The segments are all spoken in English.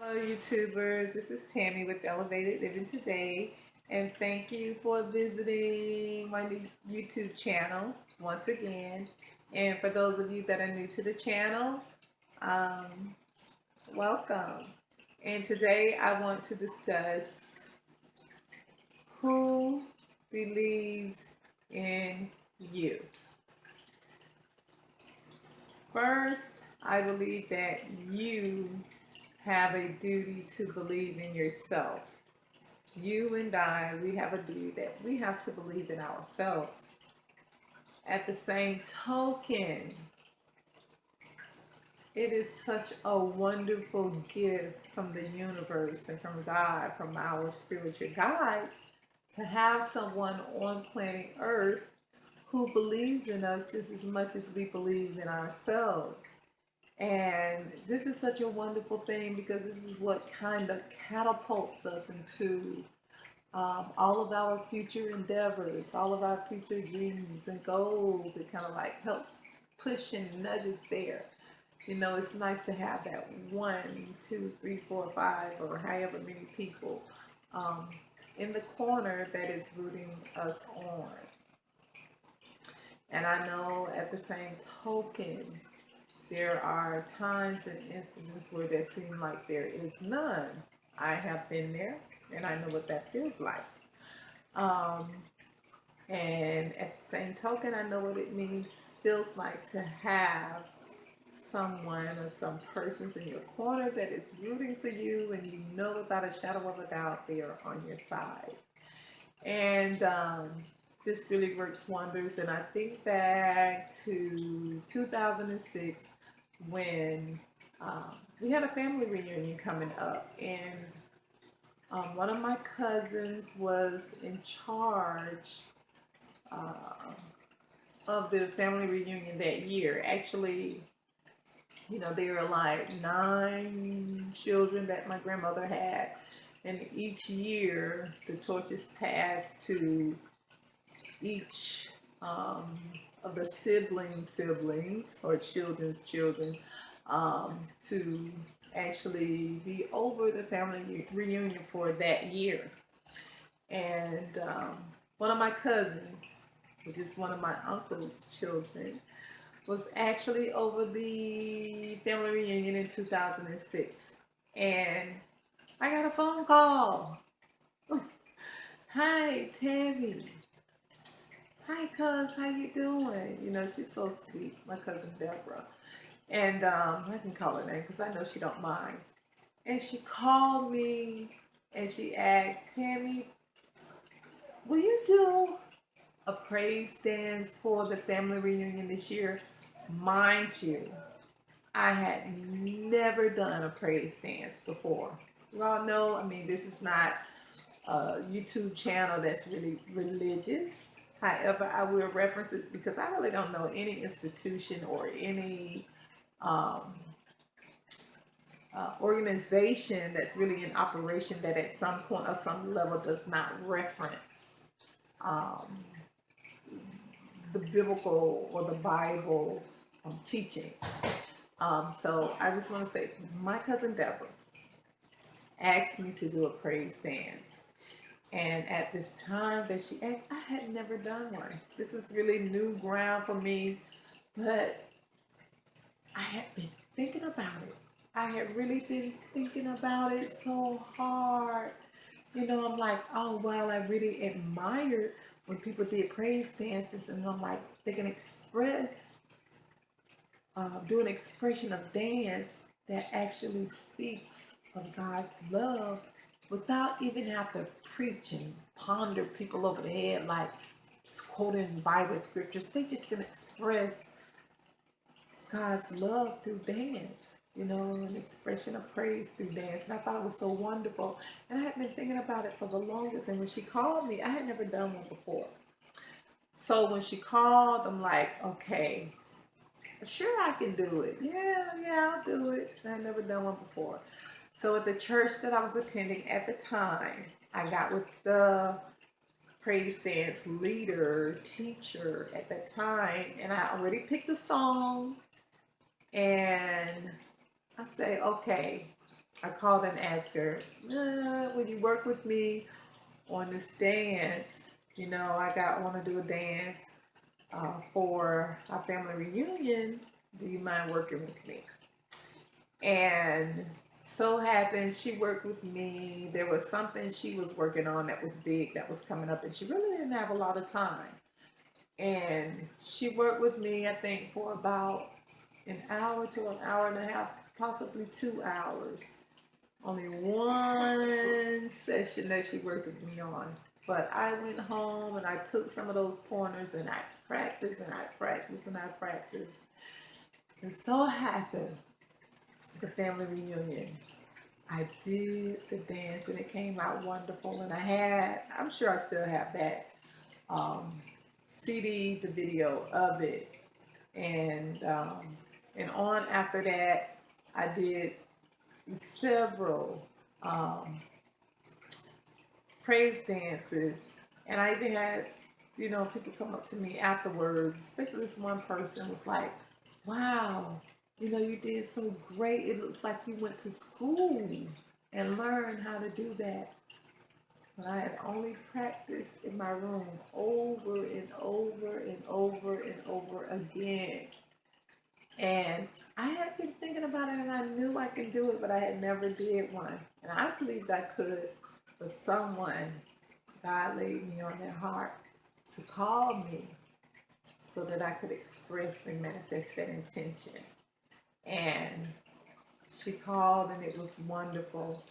Hello YouTubers, this is Tammy with Elevated Living Today, and thank you for visiting my new YouTube channel once again. And for those of you that are new to the channel, um, welcome. And today I want to discuss who believes in you. First, I believe that you have a duty to believe in yourself. You and I, we have a duty that we have to believe in ourselves. At the same token, it is such a wonderful gift from the universe and from God, from our spiritual guides, to have someone on planet Earth who believes in us just as much as we believe in ourselves. And this is such a wonderful thing because this is what kind of catapults us into all of our future endeavors, all of our future dreams and goals. It kind of like helps push and nudges there. You know, it's nice to have that 1, 2, 3, 4, 5, or however many people um, in the corner that is rooting us on. And I know at the same token, there are times and instances where there seem like there is none. I have been there and I know what that feels like. Um, and at the same token, I know what it feels like to have someone or some persons in your corner that is rooting for you, and you know without a shadow of a doubt they are on your side. And this really works wonders. And I think back to 2006 when we had a family reunion coming up, and one of my cousins was in charge uh, of the family reunion that year. Actually, you know, there were like 9 children that my grandmother had, and each year the torch is passed to each of the siblings or children's children to actually be over the family reunion for that year. And one of my cousins, which is one of my uncle's children, was actually over the family reunion in 2006. And I got a phone call. Hi, Tammy. Hi, cuz, how you doing? You know, she's so sweet, my cousin Deborah. And I can call her name because I know she don't mind. And she called me and she asked, Tammy, will you do a praise dance for the family reunion this year? Mind you, I had never done a praise dance before. You all know, I mean, this is not a YouTube channel that's really religious. However, I will reference it because I really don't know any institution or any um, organization that's really in operation that at some point or some level does not reference um, the biblical or the Bible teaching. So I just want to say, my cousin Deborah asked me to do a praise dance. And at this time that she asked, I had never done one. This is really new ground for me, but I had been thinking about it. I had really been thinking about it so hard. You know, I'm like, oh, well, I really admired when people did praise dances, and I'm like, they can express, do an expression of dance that actually speaks of God's love without even have to preach and ponder people over the head like quoting Bible scriptures. They just can express God's love through dance, you know, an expression of praise through dance. And I thought it was so wonderful. And I had been thinking about it for the longest. And when she called me, I had never done one before. So when she called, I'm like, okay, sure, I can do it. Yeah, I'll do it. I had never done one before. So at the church that I was attending at the time, I got with the praise dance leader, teacher at that time, and I already picked a song. And I say, okay, I called and asked her, would you work with me on this dance? I want to do a dance for our family reunion. Do you mind working with me? And so happened she worked with me. There was something she was working on that was big that was coming up, and she really didn't have a lot of time. And she worked with me, I think, for about an hour to an hour and a half, possibly 2 hours. Only one session that she worked with me on. But I went home and I took some of those pointers and I practiced and I practiced and I practiced. And so happened, the family reunion, I did the dance and it came out wonderful. And I'm sure I still have that CD, the video of it. And on after that, I did several praise dances, and I even had people come up to me afterwards, especially this one person was like, wow, you did so great, it looks like you went to school and learned how to do that. But I had only practiced in my room over and over and over and over again. And I had been thinking about it and I knew I could do it, but I had never did one. And I believed I could, but someone, God laid me on their heart to call me so that I could express and manifest that intention. And she called and it was wonderful.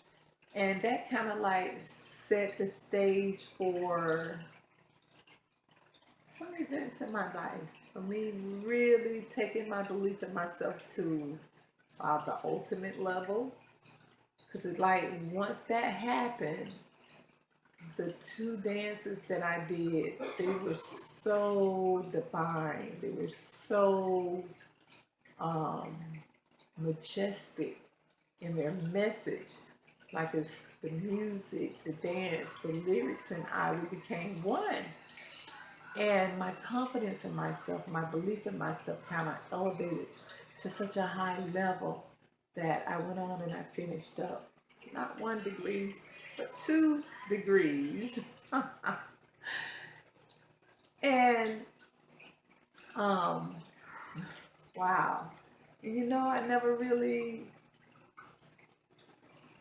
And that kind of like set the stage for some events in my life. For me really taking my belief in myself to the ultimate level. Because it's like once that happened, the two dances that I did, they were so divine. They were so majestic in their message. Like it's the music, the dance, the lyrics, and we became one. And my confidence in myself, my belief in myself kind of elevated to such a high level that I went on and I finished up not 1 degree, but 2 degrees. And, wow. I never really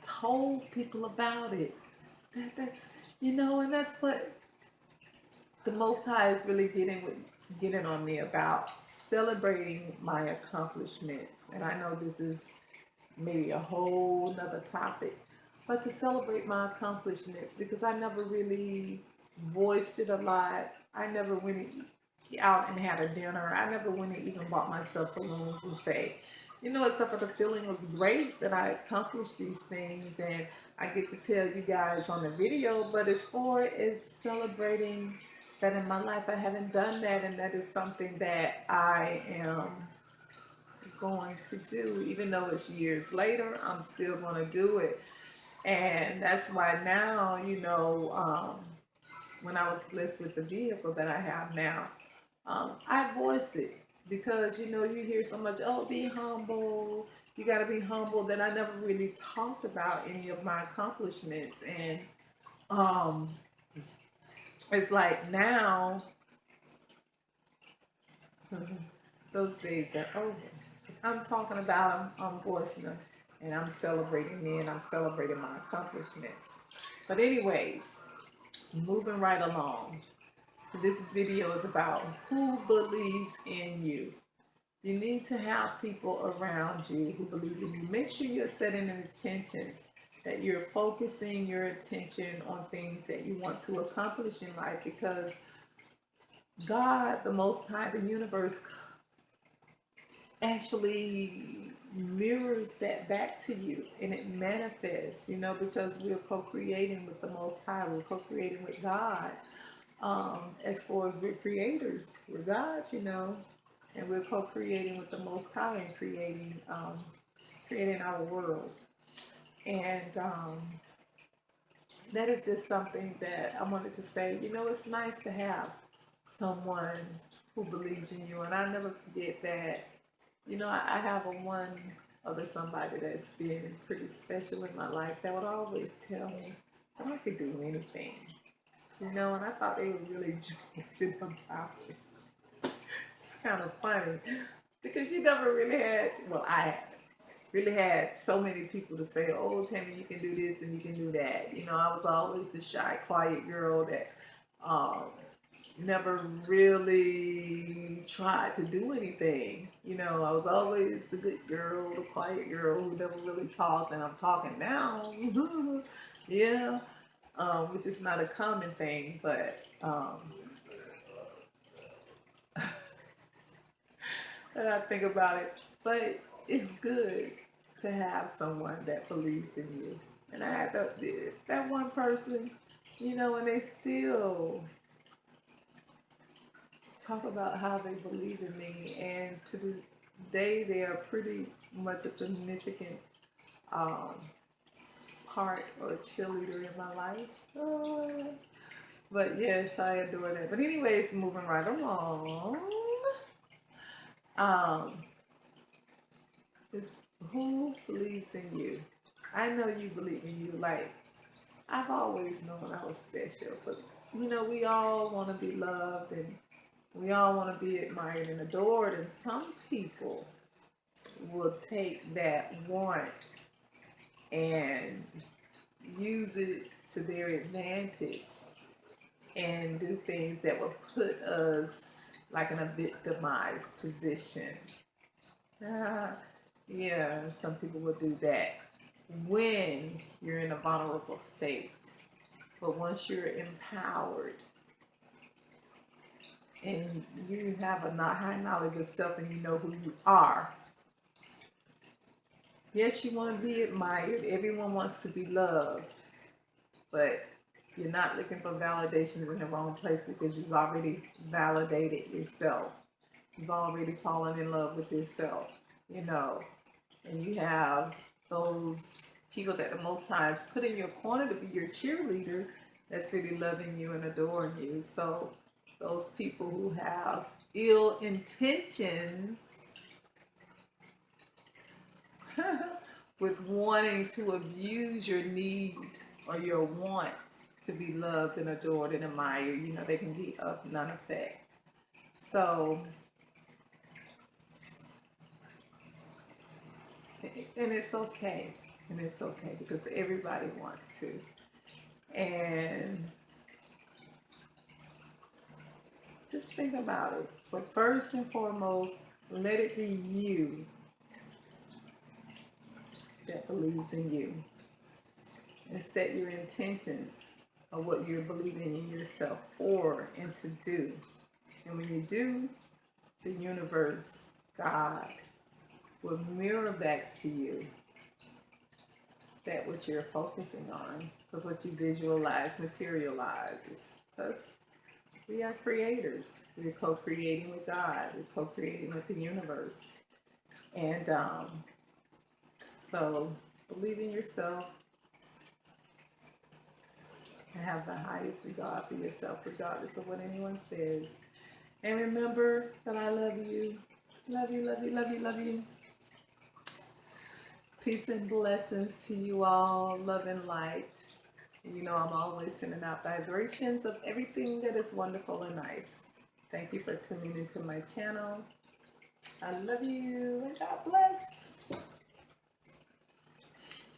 told people about it. And that's what the Most High is really getting on me about, celebrating my accomplishments. And I know this is maybe a whole nother topic, but to celebrate my accomplishments, because I never really voiced it a lot. I never went out and had a dinner. I never went and even bought myself balloons and say, except for the feeling was great that I accomplished these things and I get to tell you guys on the video. But as far as celebrating that in my life, I haven't done that, and that is something that I am going to do. Even though it's years later, I'm still going to do it. And that's why now, when I was blessed with the vehicle that I have now, I voice it because, you hear so much, oh, be humble. You got to be humble. That I never really talked about any of my accomplishments. And it's like now, those days are over. I'm talking about them, I'm voicing them, and I'm celebrating me and I'm celebrating my accomplishments. But anyways, moving right along. This video is about who believes in you. You need to have people around you who believe in you. Make sure you're setting intentions, that you're focusing your attention on things that you want to accomplish in life, because God, the Most High, the universe, actually mirrors that back to you and it manifests, because we're co-creating with the Most High. We're co-creating with God. As far as we're creators, we're gods, and we're co-creating with the Most High and creating our world. And that is just something that I wanted to say. It's nice to have someone who believes in you, and I never forget that. I have a one or there's somebody that's been pretty special in my life that would always tell me that I could do anything. You know, and I thought they were really joking about it. It's kind of funny because you never really had, well, I haven't really had so many people to say, oh, Tammy, you can do this and you can do that. You know, I was always the shy, quiet girl that um, never really tried to do anything. You know, I was always the good girl, the quiet girl who never really talked, and I'm talking now. Yeah, which is not a common thing, but when I think about it, but it's good to have someone that believes in you. And I had that one person, you know, and they still talk about how they believe in me, and to this day, they are pretty much a significant um, part or cheerleader in my life. But yes, I adore that. But anyways, moving right along, um, is who believes in you? I know you believe in you. Like, I've always known I was special, but you know, we all want to be loved and we all want to be admired and adored, and some people will take that want and use it to their advantage and do things that will put us like in a victimized position. Ah, yeah, some people will do that when you're in a vulnerable state. But once you're empowered and you have a high knowledge of self and you know who you are, yes, you want to be admired. Everyone wants to be loved, but you're not looking for validations in the wrong place because you've already validated yourself. You've already fallen in love with yourself, you know, and you have those people that the Most High has put in your corner to be your cheerleader that's really loving you and adoring you. So those people who have ill intentions with wanting to abuse your need or your want to be loved and adored and admired, you know, they can be of none effect. So, and it's okay. And it's okay because everybody wants to. And just think about it. But first and foremost, let it be you that believes in you. And set your intentions of what you're believing in yourself for and to do. And when you do, the universe, God, will mirror back to you that what you're focusing on. Because what you visualize materializes. Because we are creators. We're co-creating with God. We're co-creating with the universe. And so believe in yourself and have the highest regard for yourself, regardless of what anyone says. And remember that I love you. Love you, love you, love you, love you. Peace and blessings to you all. Love and light. You know, I'm always sending out vibrations of everything that is wonderful and nice. Thank you for tuning into my channel. I love you and God bless.